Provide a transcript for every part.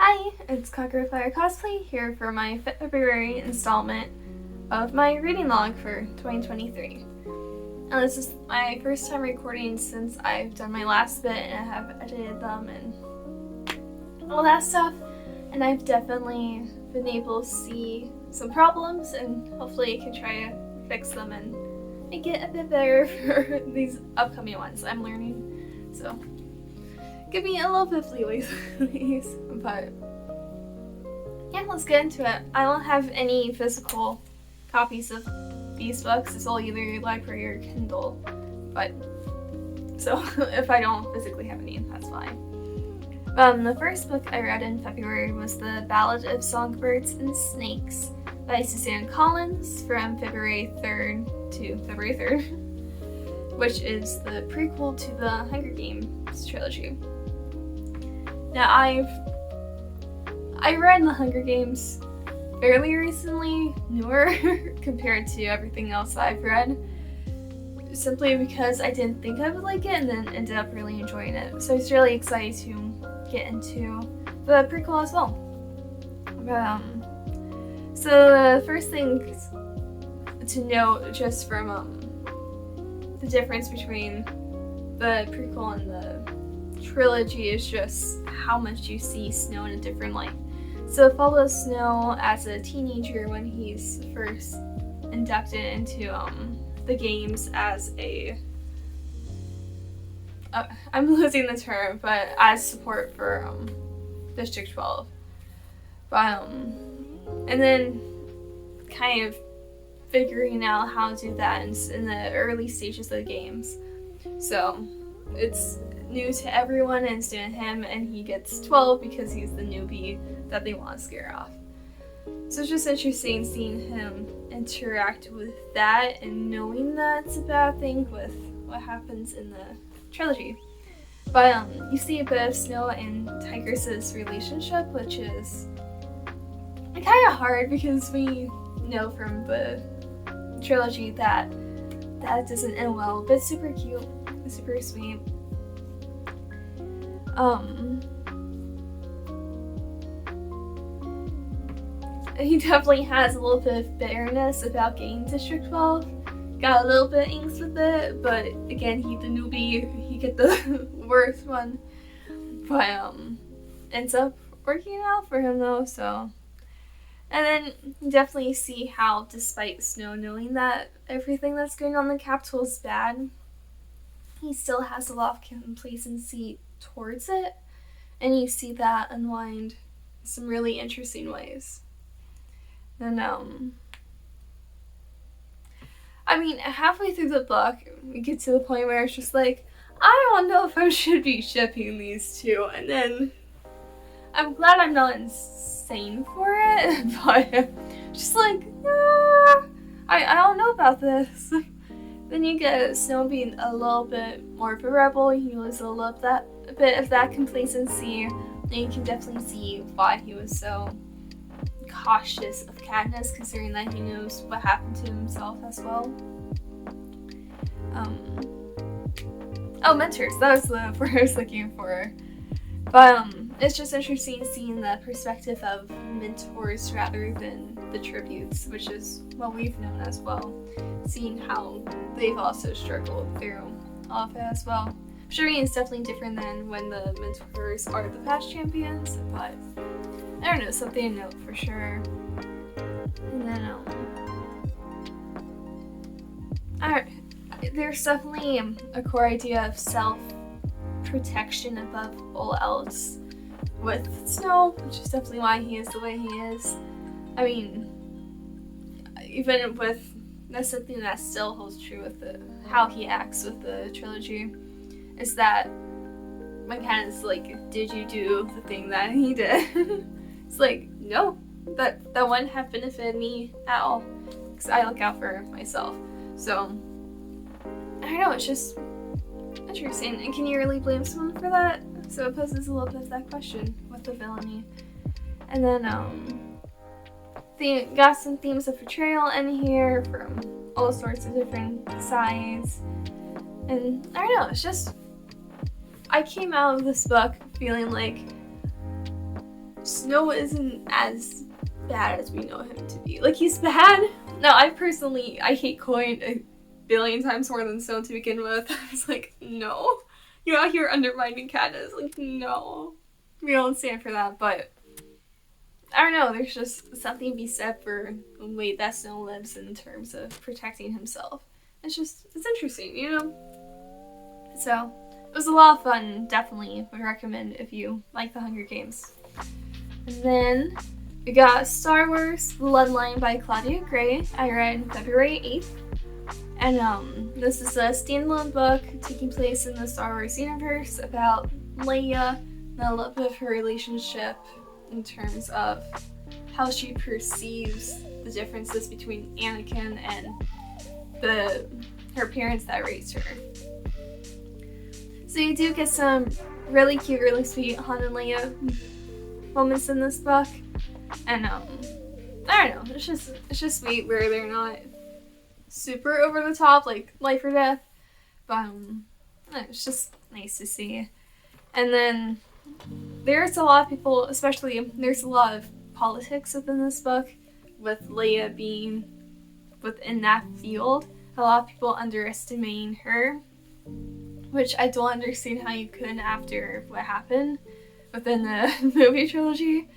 Hi, it's KaguraFireCosplay here for my February installment of my reading log for 2023. And this is my first time recording since I've done my last bit and I have edited them and all that stuff. And I've definitely been able to see some problems and hopefully I can try to fix them and make it a bit better for these upcoming ones I'm learning. So give me a little bit of leeway, please. But yeah, let's get into it. I don't have any physical copies of these books. It's all either library or Kindle. But so if I don't physically have any, that's fine. The first book I read in February was the Ballad of Songbirds and Snakes by Suzanne from February 3rd to February 3rd, which is the prequel to the Hunger Games trilogy. Now, I read The Hunger Games fairly recently, newer, compared to everything else I've read, simply because I didn't think I would like it and then ended up really enjoying it. So I was really excited to get into the prequel as well. So the first thing to note just from the difference between the prequel and the trilogy is just how much you see Snow in a different light. So it follows Snow as a teenager when he's first inducted into the games as a I'm losing the term, but as support for District 12. But and then kind of figuring out how to do that in the early stages of the games. So it's new to everyone and it's new to him, and he gets 12 because he's the newbie that they want to scare off. So it's just interesting seeing him interact with that and knowing that it's a bad thing with what happens in the trilogy. But you see a bit of Snow and Tigris's relationship, which is kind of hard because we know from the trilogy that doesn't end well, but it's super cute, it's super sweet. He definitely has a little bit of bitterness about getting District 12. Got a little bit angst with it, but again, he's the newbie, he get the worst one. But ends up working out for him though, so. And then you definitely see how, despite Snow knowing that everything that's going on in the capital is bad, he still has a lot of complacency towards it, and you see that unwind in some really interesting ways. And I mean, halfway through the book, we get to the point where it's just like, I don't know if I should be shipping these two, and then I'm glad I'm not insane for it, but just like, I don't know about this. Then you get Snow being a little bit more of a rebel. You lose a bit of that complacency, and you can definitely see why he was so cautious of Katniss, considering that he knows what happened to himself as well. Mentors, that was the word I was looking for. But it's just interesting seeing the perspective of mentors rather than the tributes, which is what we've known as well. Seeing how they've also struggled through all of it as well. I'm sure it's definitely different than when the mentors are the past champions, but I don't know, something to note for sure. And then there's definitely a core idea of self-protection above all else with Snow, which is definitely why he is the way he is. I mean, even with, that's something that still holds true with how he acts with the trilogy, is that when Katniss is like, did you do the thing that he did? It's like, no, that wouldn't have benefited me at all, because I look out for myself. So I don't know, it's just interesting. And can you really blame someone for that? So it poses a little bit of that question with the villainy. And then got some themes of betrayal in here from all sorts of different sides. And I don't know, it's just, I came out of this book feeling like Snow isn't as bad as we know him to be. Like, he's bad. No, I hate Coin a billion times more than Snow to begin with. I was like, no. You're out here undermining Katniss. Like, no. We don't stand for that, but I don't know, there's just something to be said for the way that Snow lives in terms of protecting himself. It's interesting, you know? So, it was a lot of fun, definitely would recommend if you like the Hunger Games. And then, we got Star Wars Bloodline by Claudia Gray. I read February 8th. And this is a standalone book taking place in the Star Wars universe about Leia and a little bit of her relationship in terms of how she perceives the differences between Anakin and her parents that raised her. So you do get some really cute, really sweet Han and Leia moments in this book, and I don't know, it's just sweet where they're not super over the top, like life or death, but it's just nice to see. And then there's a lot of people, especially there's a lot of politics within this book, with Leia being within that field. A lot of people underestimating her, which I don't understand how you could after what happened within the movie trilogy.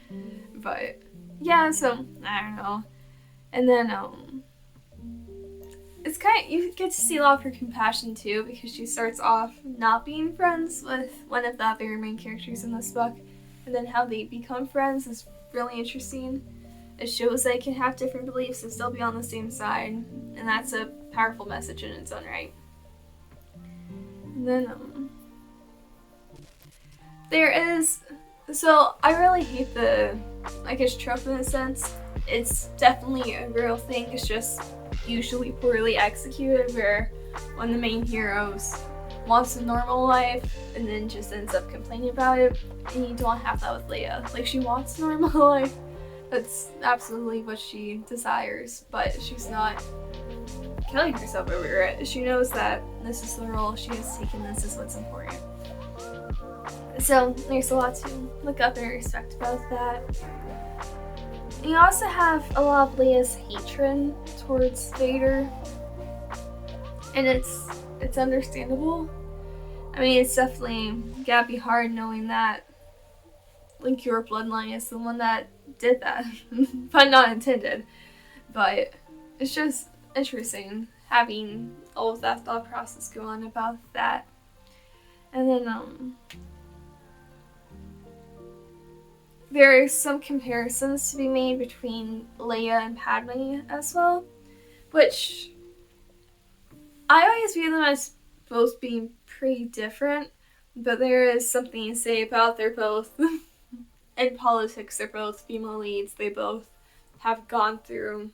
But yeah, so I don't know. And then it's you get to see a lot of her compassion too, because she starts off not being friends with one of the other main characters in this book, and then how they become friends is really interesting. It shows they can have different beliefs and still be on the same side, and that's a powerful message in its own right. And then so I really hate the, I guess, trope in a sense. It's definitely a real thing, it's just usually poorly executed, where when the main heroes wants a normal life and then just ends up complaining about it, and you don't have that with Leia. Like, she wants a normal life, that's absolutely what she desires, but she's not killing herself over it. She knows that this is the role she has taken, this is what's important. So there's a lot to look up and respect about that. You also have a lot of Leia's hatred towards Vader, and it's understandable. I mean, it's definitely gotta be hard knowing that, like, your bloodline is the one that did that. Pun not intended. But it's just interesting having all of that thought process go on about that. And then, there are some comparisons to be made between Leia and Padme as well, which I always view them as both being pretty different, but there is something to say about they're both, in politics, they're both female leads, they both have gone through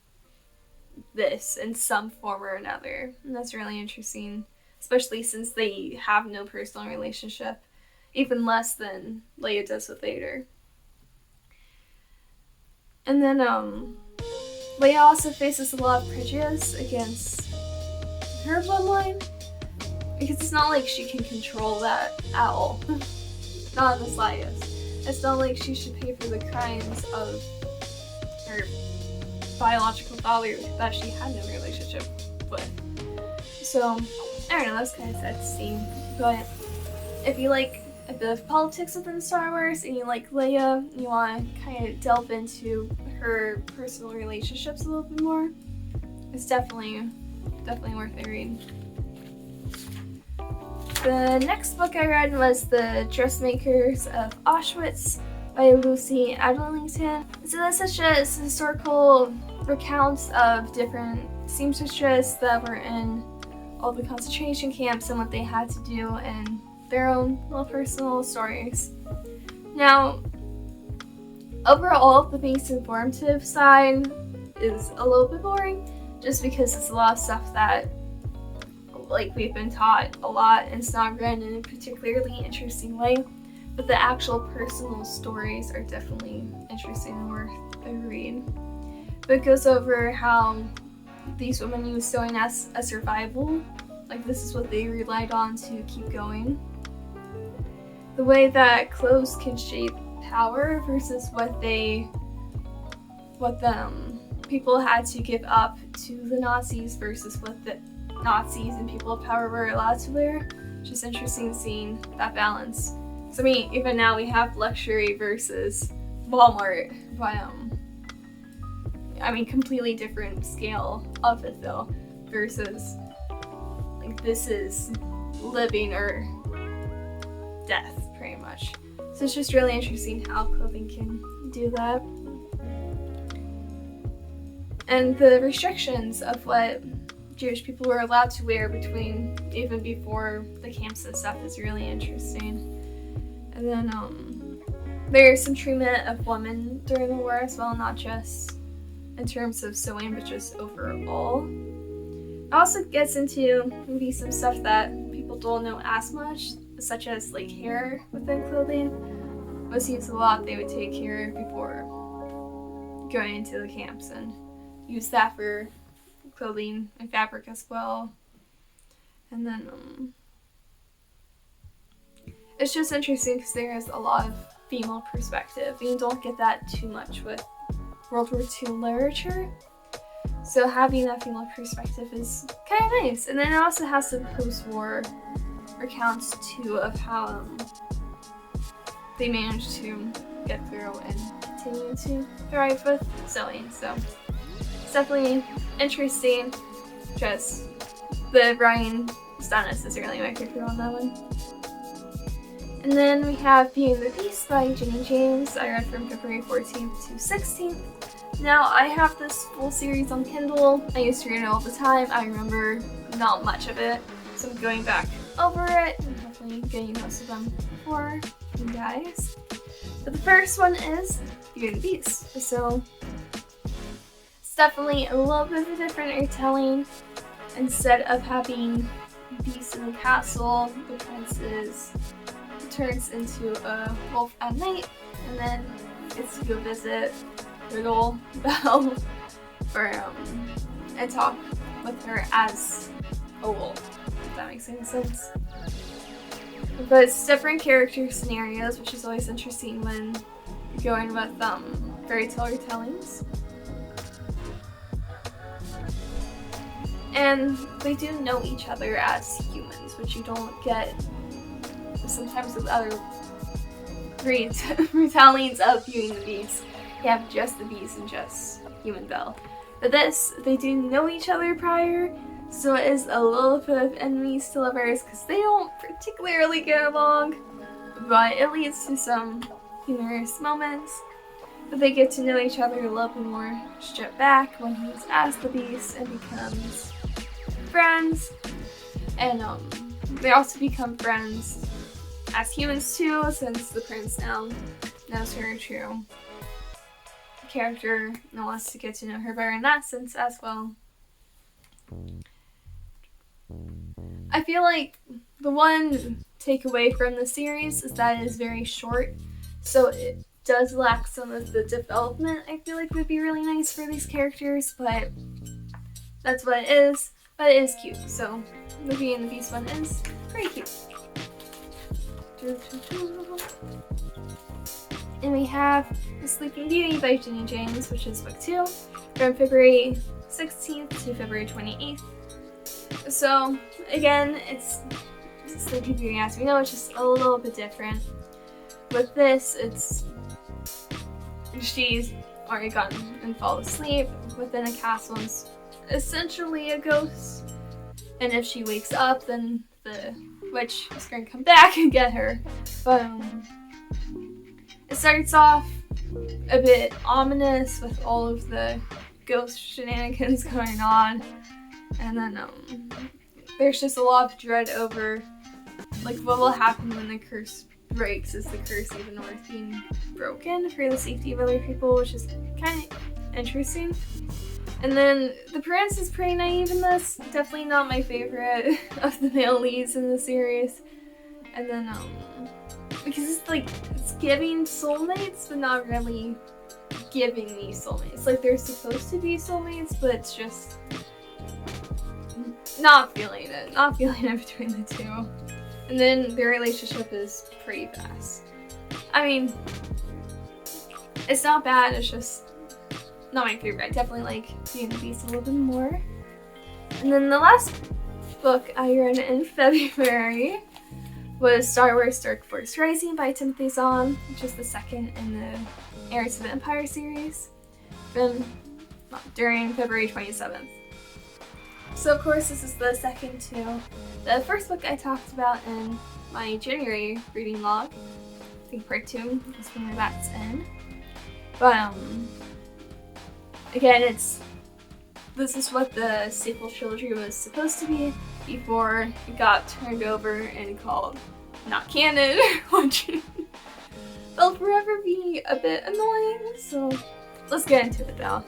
this in some form or another, and that's really interesting, especially since they have no personal relationship, even less than Leia does with Vader. And then, Leia also faces a lot of prejudice against her bloodline, because it's not like she can control that at all. Not in the slightest. It's not like she should pay for the crimes of her biological father that she had no relationship with. So, I don't know, that's kind of sad to see. But if you like a bit of politics within Star Wars and you like Leia, you want to kind of delve into her personal relationships a little bit more, it's definitely worth a read. The next book I read was The Dressmakers of Auschwitz by Lucy Adlington. So this is just historical recounts of different seamstresses that were in all the concentration camps and what they had to do and their own little personal stories. Now, overall, the base informative side is a little bit boring, just because it's a lot of stuff that, like, we've been taught a lot, and it's not written in a particularly interesting way, but the actual personal stories are definitely interesting and worth a read. But it goes over how these women use sewing as a survival, like this is what they relied on to keep going. The way that clothes can shape power versus what people had to give up to the Nazis versus what the Nazis and people of power were allowed to wear. It's just interesting seeing that balance. So I mean, even now we have luxury versus Walmart, but I mean, completely different scale of it though, versus like this is living or death pretty much. So it's just really interesting how clothing can do that. And the restrictions of what Jewish people were allowed to wear between even before the camps and stuff is really interesting. And then there's some treatment of women during the war as well, not just in terms of sewing, but just overall. It also gets into maybe some stuff that people don't know as much, such as like hair within clothing. It seems a lot they would take hair before going into the camps and use that for clothing and fabric as well. And then it's just interesting because there is a lot of female perspective, and you don't get that too much with World War II literature. So having that female perspective is kind of nice. And then it also has some post-war accounts too of how they managed to get through and continue to thrive with sewing. So it's definitely interesting. Just the Ryan Stannis is really my favorite on that one. And then we have Beauty and the Beast by Jenni James. I read from February 14th to 16th. Now I have this full series on Kindle. I used to read it all the time. I remember not much of it, so I'm going back over it and hopefully getting most of them for you guys. But the first one is Beauty and the Beast. So it's definitely a little bit of a different retelling. Instead of having Beast in the castle, the prince turns into a wolf at night, and then gets to go visit little Belle and talk with her as a wolf, if that makes any sense. But it's different character scenarios, which is always interesting when you're going with fairy tale retellings. And they do know each other as humans, which you don't get sometimes with other retellings of Beauty and the Beast. You have just the Beast and just human Belle. But this, they do know each other prior, so it is a little bit of enemies to lovers because they don't particularly get along, but it leads to some humorous moments. But they get to know each other a little bit more stripped back when he's as the Beast and becomes friends. And they also become friends as humans too, since the prince now knows her true character and wants to get to know her better in that sense as well. I feel like the one takeaway from the series is that it is very short, so it does lack some of the development I feel like would be really nice for these characters, but that's what it is. But it is cute, so the Beauty and the Beast one is pretty cute. And we have The Sleeping Beauty by Jenni James, which is book 2, from February 16th to February 28th. So, again, it's Sleeping Beauty as we know, it's just a little bit different. With this, she's already gotten and fall asleep within a castle and is essentially a ghost. And if she wakes up, then the witch is going to come back and get her. But it starts off a bit ominous with all of the ghost shenanigans going on, and then there's just a lot of dread over like what will happen when the curse breaks. Is the curse even worth being broken for the safety of other people, which is kind of interesting. And then the prince is pretty naive in this. Definitely not my favorite of the male leads in the series. And then, because it's giving soulmates, but not really giving me soulmates. Like, they're supposed to be soulmates, but it's just not feeling it. Not feeling it between the two. And then their relationship is pretty fast. I mean, It's not bad, it's just not my favorite. I definitely like Beauty and the Beast a little bit more. And then the last book I read in February was Star Wars Dark Force Rising by Timothy Zahn, which is the second in the Heirs of the Empire series from during February 27th. So of course this is the second to the first book I talked about in my January reading log. I think part 2 is where that's in. But again, this is what the sequel trilogy was supposed to be before it got turned over and called not canon, which will forever be a bit annoying. So let's get into it though.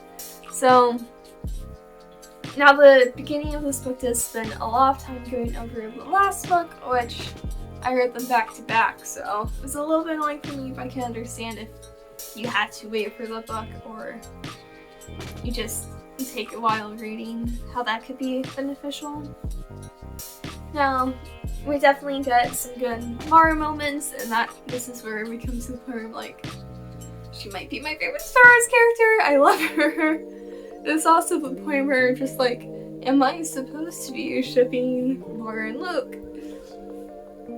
So now the beginning of this book does spend a lot of time going over the last book, which I read them back to back, so it was a little bit annoying for me, but I can understand if you had to wait for the book or you just take a while reading, how that could be beneficial. Now, we definitely get some good Mara moments, and this is where it becomes the point of like, she might be my favorite Star Wars character. I love her. It's also the point where I'm just like, am I supposed to be shipping Mara and Luke?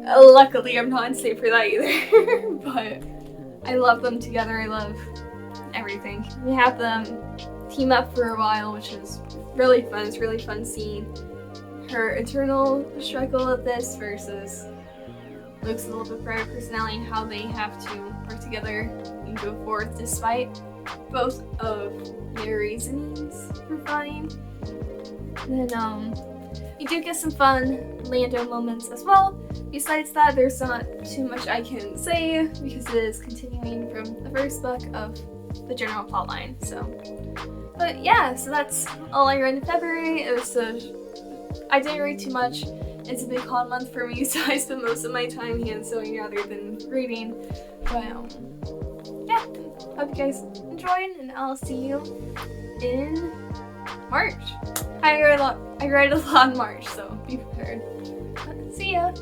Luckily, I'm not in state for that either, but I love them together. I love everything. We have them team up for a while, which is really fun. It's really fun seeing her eternal struggle at this versus Luke's a little bit brighter personality and how they have to work together and go forth despite both of their reasonings for fighting. And then you do get some fun Lando moments as well. Besides that, there's not too much I can say because it is continuing from the first book of the general plotline. So, but yeah, so that's all I read in February. I didn't read too much. It's a big con month for me, so I spend most of my time hand sewing rather than reading. But yeah, hope you guys enjoyed, and I'll see you in March. I read a lot in March, so be prepared. See ya!